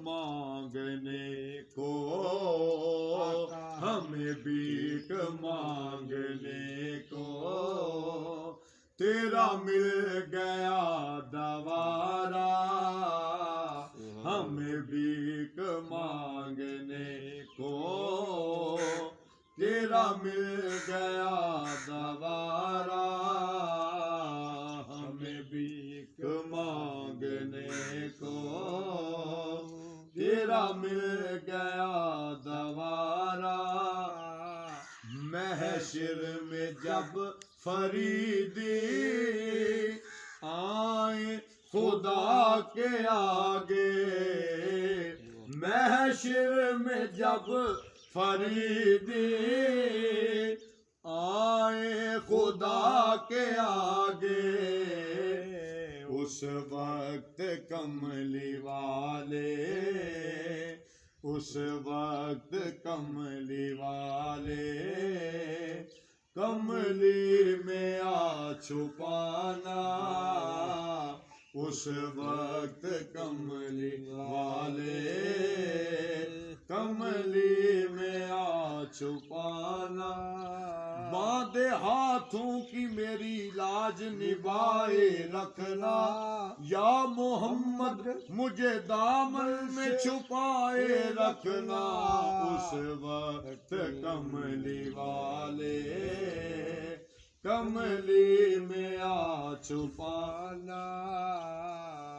مانگنے کو، ہمیں بھیک مانگنے کو، تیرا مل گیا دوارا، ہمیں بھیک مانگنے کو، تیرا مل گیا دوارا، ہمیں بھیک مانگنے کو، تیرا مل گیا دوارا۔ محشر میں جب فریدی آئیں خدا کے آگے، محشر میں جب فریدی آئیں خدا کے آگے، اس وقت کملی والے، اس وقت کملی والے، کملی میں آ چھپانا، اس وقت کملی والے، کملی میں آ چھپانا۔ باندھے ہاتھوں کی میری لاج نبھائے رکھنا، یا محمد مجھے دامن میں چھپائے رکھنا، اس وقت کملی والے، کملی میں آ چھپانا۔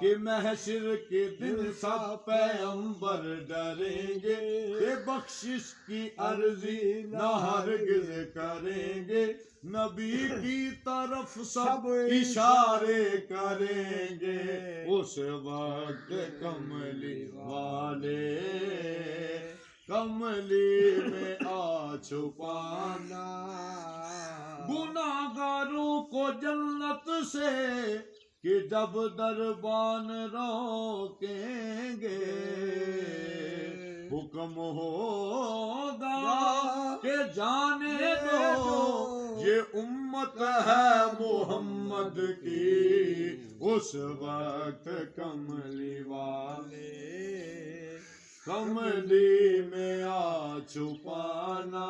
کہ محشر کے دن سب پیغمبر ڈریں گے، کہ بخشش کی عرضی نہ ہرگز کریں گے، نبی کی طرف سب اشارے کریں گے، اس وقت کملی والے، کملی میں آ چھپانا۔ گناہگاروں کو جنت سے کہ جب دربان روکیں گے، حکم ہوگا کہ جانے دو یہ امت ہے محمد کی، اس وقت کملی والے، کملی میں آ چھپانا۔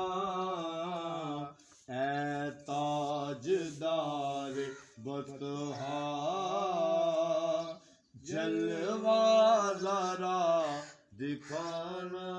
اے تاجدار بطحا جلوہ ذرا دکھانا۔